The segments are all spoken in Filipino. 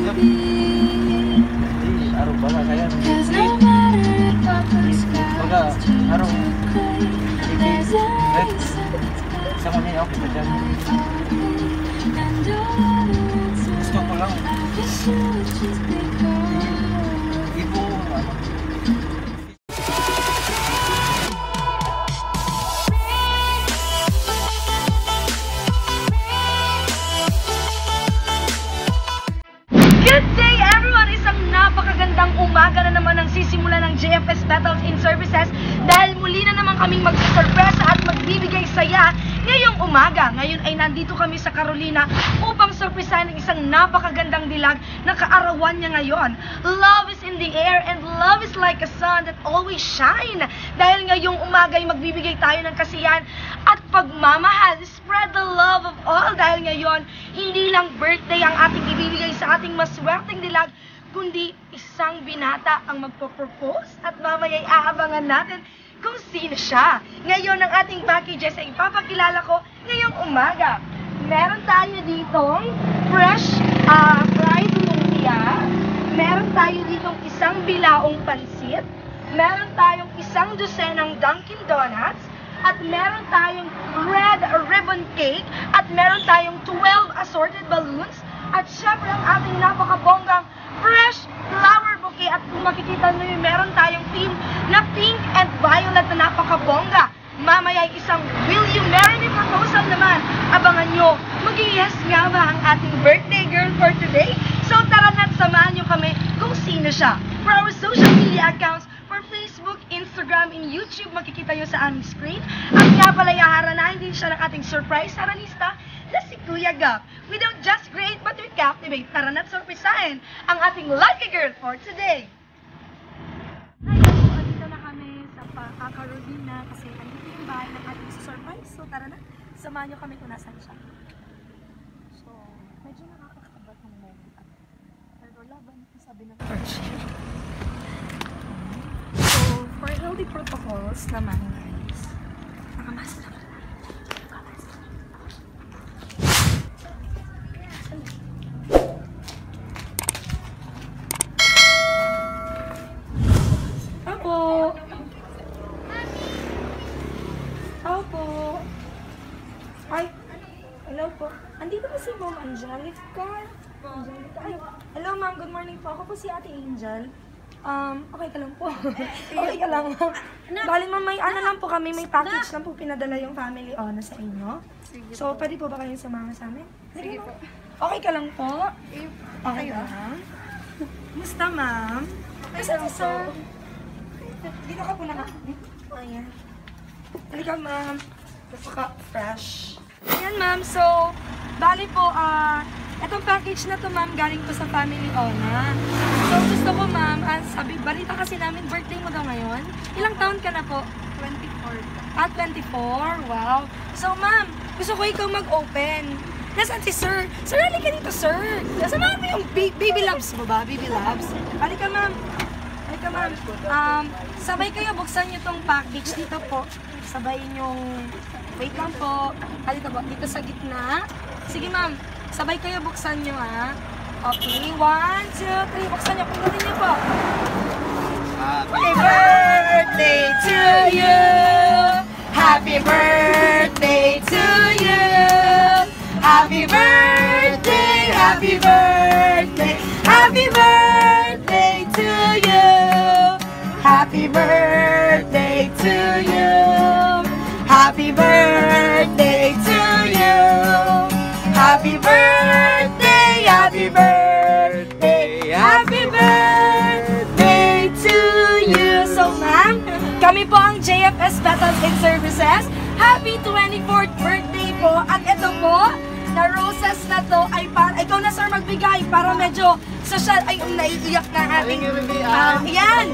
Araw baka kaya baga araw sama niya ako dyan. Gusto ko lang ipo umaga na naman ang sisimula ng JFS Battles in Services dahil muli na naman kaming magsasurpresa at magbibigay saya ngayong umaga. Ngayon ay nandito kami sa Carolina upang surpresahin ng isang napakagandang dilag na kaarawan niya ngayon. Love is in the air and love is like a sun that always shine. Dahil ngayong umaga ay magbibigay tayo ng kasiyahan at pagmamahal. Spread the love of all dahil ngayon hindi lang birthday ang ating ibibigay sa ating maswerteng dilag, kundi isang binata ang magpo-propose at mamaya aabangan natin kung sino siya. Ngayon, ang ating packages ay ipapakilala ko ngayong umaga. Meron tayo ditong fresh fried lumpia. Meron tayo ditong isang bilaong pansit. Meron tayong isang dosenang Dunkin Donuts. At meron tayong red ribbon cake. At meron tayong 12 assorted balloons. At syempre ang ating napakabonggang fresh flower bouquet. At kung makikita nyo yun, meron tayong theme na pink and violet na napakabongga. Mamaya ay isang Will You Marry Me proposal naman. Abangan nyo, mag-yes nga ba ang ating birthday girl for today? So tara na't samahan nyo kami kung sino siya. For our social media accounts, for Facebook, Instagram, and YouTube, makikita nyo sa aming screen. At nga pala haranahin din siya ng ating surprise haranista na si Kuya Gap. We don't just create but we captivate. Tara na't surprisahin ang ating lucky girl for today. Ngayon, dito na kami sa Carolina kasi andito yung bahay ng ating surprise. So tara na, samahan nyo kami kung nasan siya. So, medyo nakakakabat ng moment. Pero laban, sabi ng church. So, for healthy protocols naman guys, nakamask na. Andito po si Ma'am Angelica. Ay, hello ma'am, good morning po. Ako po si Ate Angel. Okay ka lang po. Okay ka lang ma'am. Bali ma'am, may ano lang po kami, may package lang po pinadala yung family ONA sa inyo. So, pwede po ba kayong sumama sa amin? Sige po. Okay ka lang po? Okay lang. Kumusta ma'am? Kasi sir. Dito ka po na. Ayan. Halika ma'am. Napaka-fresh. Ayan ma'am, so bali po, itong package na to ma'am galing po sa family ONA. So gusto ko ma'am, sabi, balita kasi namin birthday mo daw ngayon. Ilang taon ka na po? 24. 24? Wow. So ma'am, gusto ko ikaw mag-open. Nasaan si sir? Sir, halika dito sir. Samahan mo yung baby loves mo ba? Baby loves. Halika ma'am. Halika ma'am. Sabay kayo, buksan nyo tong package dito po. Sabay yung... Wait lang po. Halika po, dito sa gitna. Sige ma'am, sabay kayo buksan nyo ha. Okay, 1, 2, 3. Buksan nyo, pindutin nyo po. Happy birthday to you! Happy birthday to you! Happy birthday! Happy birthday! Happy birthday to you! Happy birthday to you! Happy birthday to you! Happy birthday! Happy birthday! Happy birthday to you! So ma'am, kami po ang JFS Battles in Services. Happy 24th birthday po! At ito po, na roses na to ay para, ikaw na sir magbigay para medyo social, ay naiiyak na ating, yan!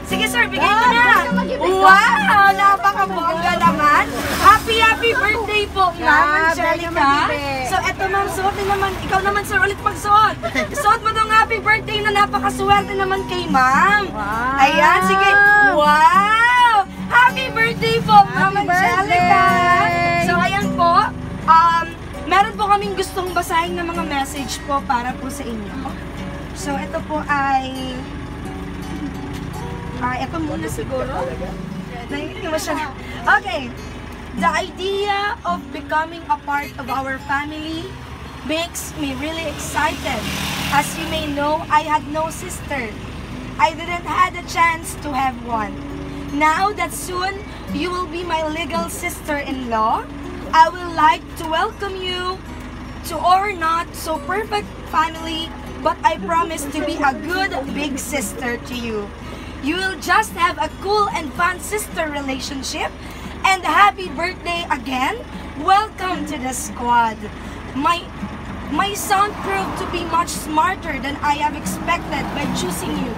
Sige sir, bigay mo na! Wow! Napakabongga naman! Happy birthday po, Ma'am Angelica! So eto ma'am, suotin naman, ikaw naman sir ulit magsuot! Suot mo dong happy birthday na napakaswerte naman kay ma'am! Ayan, sige! Wow! Happy birthday po, Ma'am Angelica! So ayan po, meron po kaming gustong basahin ng mga message po para po sa inyo. So, ito po ay... ito muna siguro. Naiinit mo siya. Okay. The idea of becoming a part of our family makes me really excited. As you may know, I had no sister. I didn't had a chance to have one. Now that soon you will be my legal sister-in-law, I would like to welcome you to our not so perfect family, but I promise to be a good big sister to you. You will just have a cool and fun sister relationship. And happy birthday again. Welcome to the squad. My son proved to be much smarter than I have expected by choosing you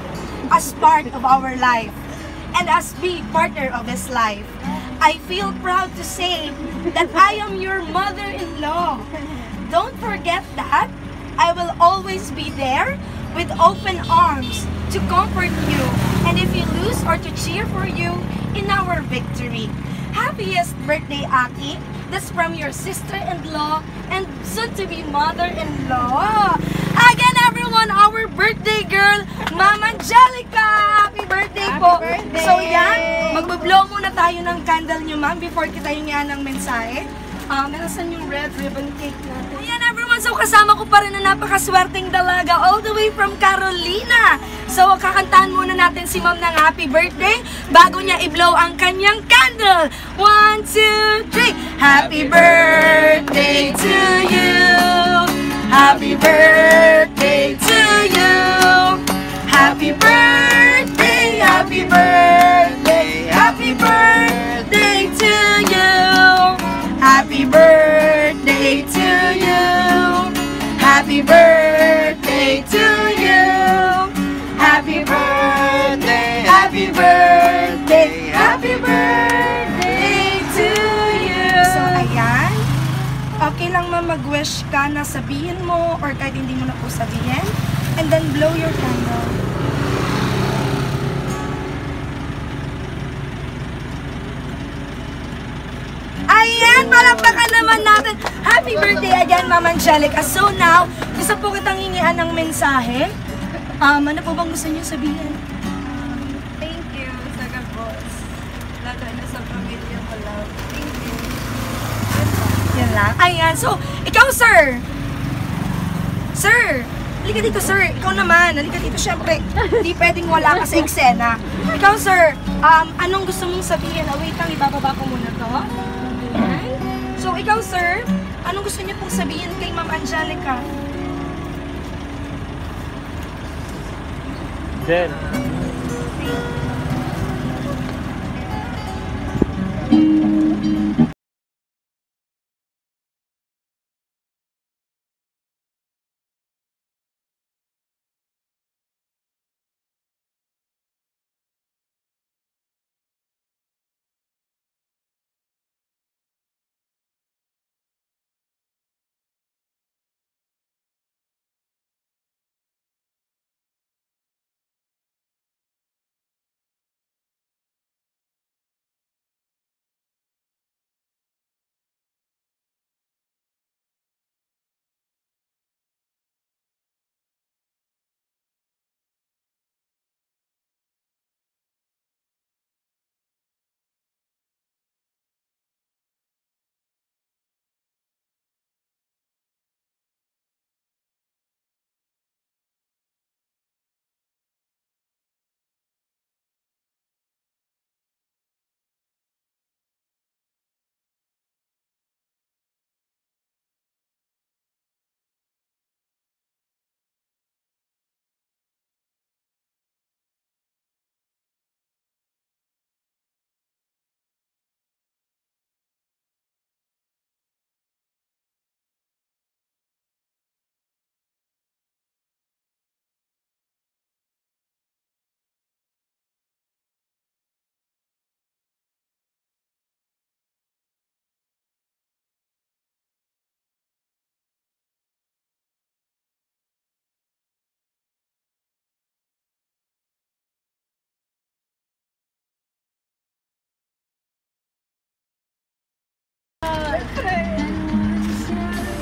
as part of our life and as being partner of his life. I feel proud to say that I am your mother-in-law. Don't forget that I will always be there with open arms to comfort you and if you lose or to cheer for you in our victory. Happiest birthday, Aki. That's from your sister-in-law and soon-to-be mother-in-law. Again, everyone, our birthday girl, Mama Angelica! Happy birthday po! Birthday! So yan, magbo-blow muna tayo ng candle nyo, ma'am, before kita yung yan ng mensahe. Nasaan yung red ribbon cake natin? Ayan, everyone, so kasama ko pa rin na napakaswerteng dalaga all the way from Carolina. So, kakantahan muna natin si ma'am ng happy birthday bago niya i-blow ang kanyang candle. 1, 2, 3! Happy birthday to you! Happy birthday to you! Happy birthday! Happy birthday! Happy birthday to you! Happy birthday to you! Happy birthday to you! Happy birthday! Happy birthday! Happy birthday to you! So, ayan. Okay lang mag-wish ka na sabihin mo or kahit hindi mo na po sabihin. And then blow your candle. Ayan! Palakpakan naman natin. Happy birthday again, Mama Angelica. So now, gusto po kitang hingian ng mensahe. Ano po bang gusto niyo sabihin? Thank you sa gabos. Lalo na sa pamilya ko lang. Thank you. Yan lang. Ayan. So, ikaw, sir. Sir. Halika dito, sir. Ikaw naman. Halika dito, syempre. Hindi pwedeng wala ka sa eksena. Ikaw, sir. Anong gusto mong sabihin? Wait lang, ibababa ko muna to. Ayan. So, ikaw, sir. Anong gusto niyo pong sabihin kay Ma'am Angelica? Then,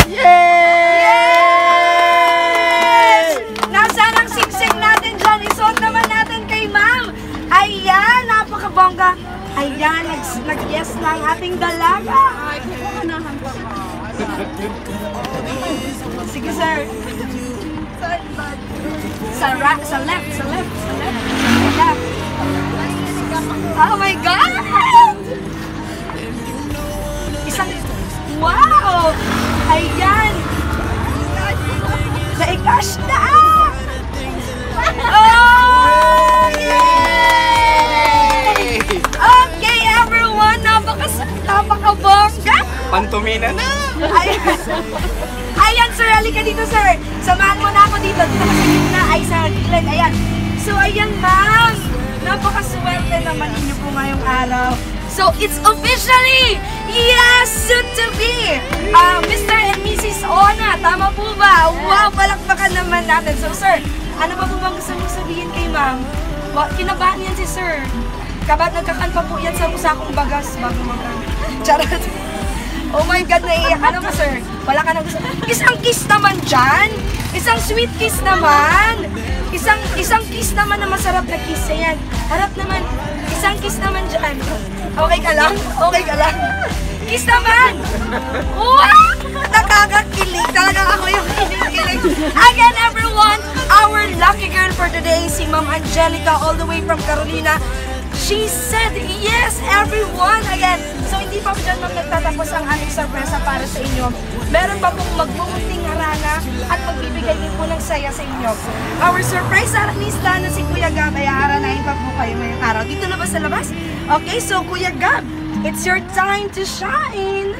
Yes! Nasaan ang Ayan, nag-yes na ang ating dalaga. Ay, kukanahan pa ba? Sige, sir. Saan ba? Sa left. Oh my God! Wow! Ayan! Naikash na! Oh! Yay! Okay, everyone! Napakabongga! Pantumina na! Ayan, sir! Halika dito, sir! Samahan mo na ako dito. Dito ka sa gitna. Ay, sa gilid. Ayan. So, ayan, ma'am! Napakaswerte naman inyo po ngayong araw. So, it's officially, yes, soon to be, Mr. and Mrs. ONA. Tama po ba? Wow, palakpakan naman natin. So, sir, ano ba po bang gusto mong sabihin kay ma'am? Kinabahan yan si sir. Nagkakan pa po yan sa akong bagas bago Charot. Oh my God, naiiyak ka naman, sir. Wala ka nang gusto. Isang kiss naman dyan. Isang sweet kiss naman. Isang kiss naman na masarap na kiss. Ayan. Harap naman. Isang kiss naman dyan. Okay ka lang? Okay ka lang? Kiss naman! Wow! Nakakakilig. Talagang ako yung kilig. Again, everyone, our lucky girl for today, si Ma'am Angelica, all the way from Carolina. She said yes, everyone! Again, so hindi pa po dyan nagtatapos ang aming sorpresa para sa inyo. Meron pa pong magbumunting harana at magbibigay din po ng saya sa inyo. Our surprise artista na si Kuya Gab ay haranahin pa po kayo ngayong araw. Dito na ba sa labas? Okay, so Kuya Gab, it's your time to shine!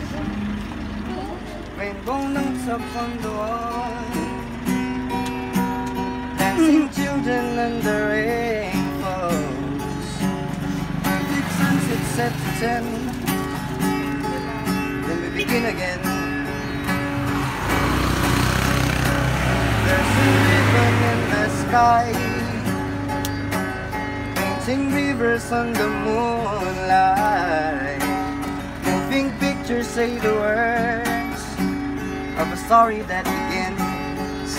Rainbow ng sa pondoon, dancing children under rain falls, perfect sunset set to 10, then we begin again. There's a ribbon in the sky, painting rivers on the moonlight, moving pictures say the words of a story that begins.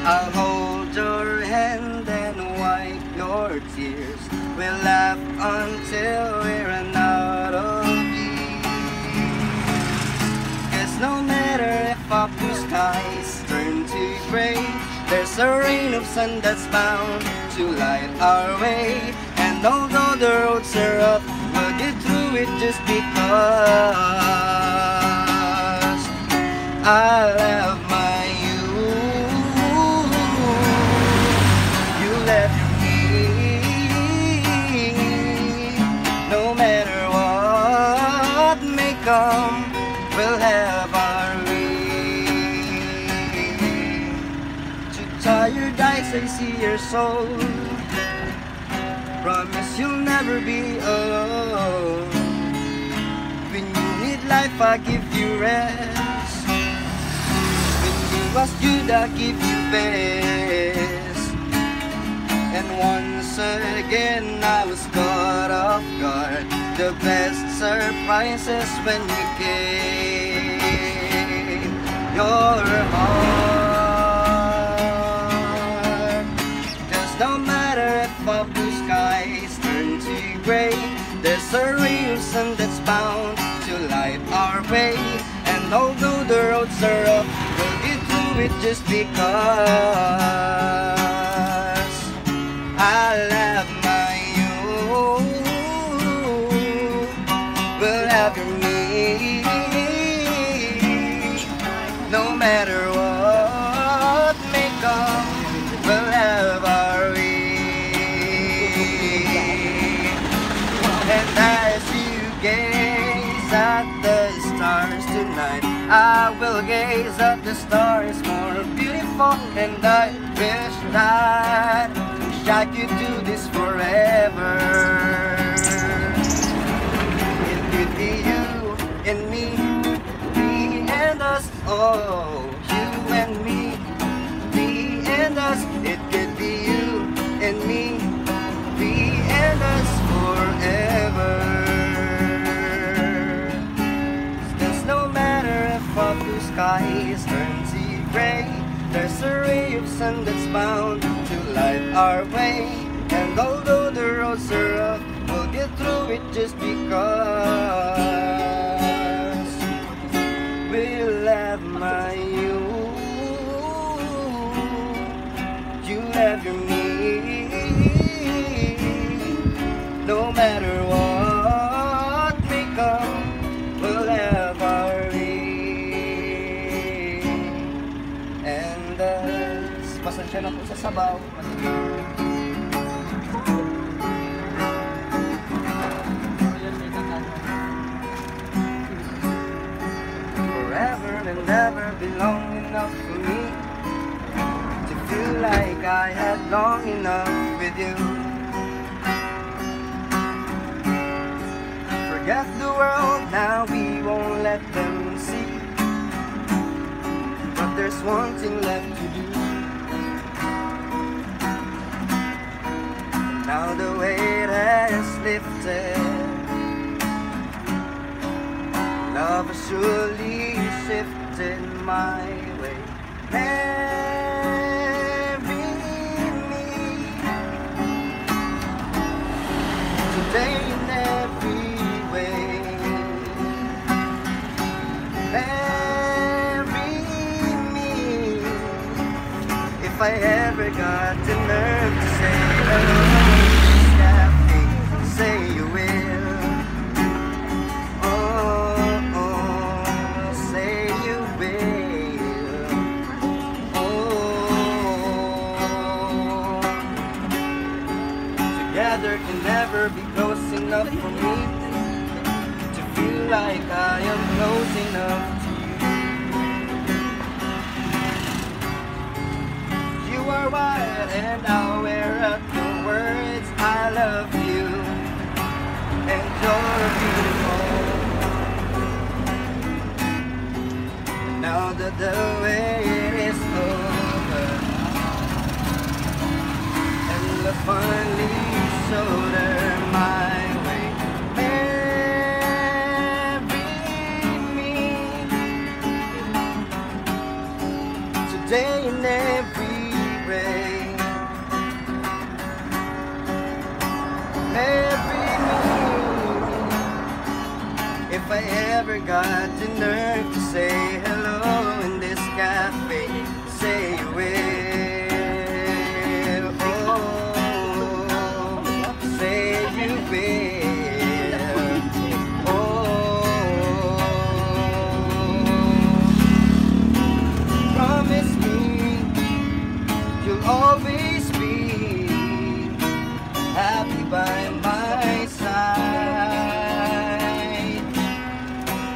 I'll hold your hand and wipe your tears. We'll laugh until we run out of years. 'Cause no matter if our blue skies turn to gray, there's a rain of sun that's bound to light our way. And although the roads are rough, we'll get through it just because I love my you. You love me. No matter what may come, we'll have our way. To tired eyes I see your soul. Promise you'll never be alone. When you need life, I give you rest. When you ask good, I give you best. And once again, I was caught off guard. The best surprises when you gave your heart. 'Cause no matter if I skies turn to gray, there's a ray of sun that's bound to light our way. And although the roads are rough, we'll get through it just because I love my you. We'll have your me. No matter what may come, we'll have our way. And as you gaze at the stars tonight, I will gaze at the stars more beautiful. And I wish that I could do this forever. It could be you and me, me and us. Oh, you and me, me and us. It could be you and me, me and us forever. 'Cause no matter if our blue skies turn to gray, there's a ray of sun that's bound to light our way. And although the closer up. We'll get through it just because we'll have my you. You have your me. No matter what may come, we'll have our way. And pasensya na po sa sabaw. Forever and ever be long enough for me to feel like I had long enough with you. Forget the world now, we won't let them see. But there's one thing left to do. Now the weight has lifted, love has surely shifted my way. Marry me today in every way. Marry me if I ever got the nerve to say hello. Say you will. Oh, oh, say you will. Oh, together can never be close enough for me to feel like I am close enough to you. You are wild and I'll wear out the words I love you. And you're beautiful. Now that the wait is over and the finally showed her my way. Marry me today in every way. If I ever got the nerve to say hello in this cafe, say you will. Oh, say you will. Oh, promise me you'll always be happy by my side.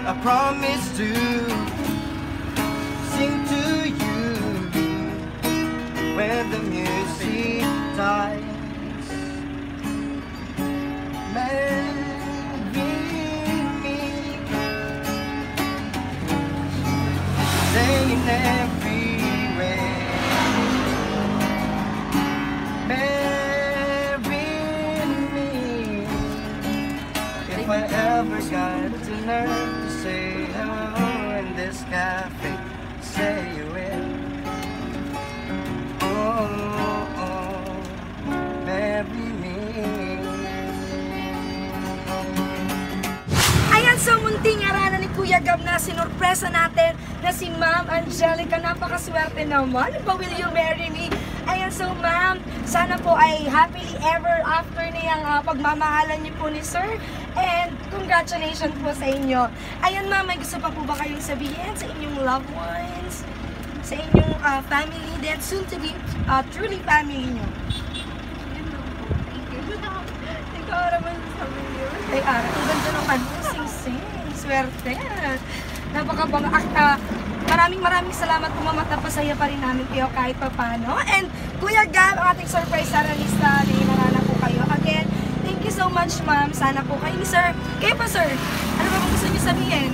I promise to sing to you when the music dies. Marry me, say in every way. Marry me if I ever got the nerve to say hello in this cafe, say you will. Oh, oh, marry me. Ayan, so munting aralan ni Kuya Gab na sinurpresa natin na si Ma'am Angelica. Napakaswerte naman. Will you marry me? Ayan, so ma'am, sana po ay happily ever after na yung pagmamahalan niyo po ni Sir. And congratulations po sa inyo. Ayan ma'am, may gusto pa po ba kayong sabihin sa inyong loved ones? Sa inyong family that soon to be truly family niyo? Ikaw naman sabi niyo. Ay, ang ganda ng kanta. Sing-sing. Swerte. Napakabang akta. Maraming salamat po ma'am at napasaya pa rin namin kayo kahit pa paano. And Kuya Gab, ang ating surprise saralista, naimarana po kayo. Again, thank you so much ma'am. Sana po kayo ni Sir. Kayo pa Sir, ano ba gusto niyo sabihin?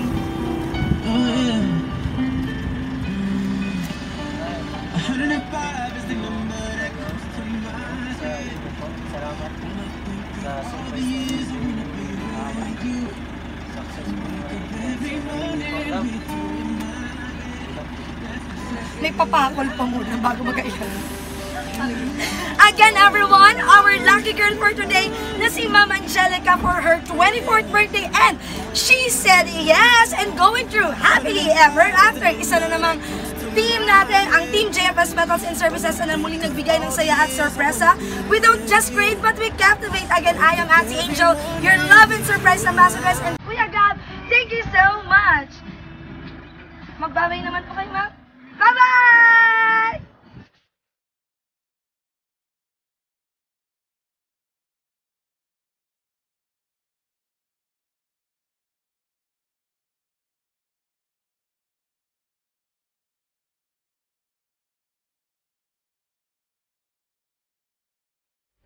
Salamat sa surprise. May papakol pa muna bago mag-ailan. Again, everyone, our lucky girl for today na si Ma'am Angelica for her 24th birthday, and she said yes and going through happily ever after. Isa na namang team natin, ang Team JFS Metals and Services na muling nagbigay ng saya at sorpresa. We don't just create but we captivate. Again, I am Ate Angel, your love and surprise ambassadors, and Kuya Gab, thank you so much. Magbabay naman po kayo, ma'am. Bye-bye!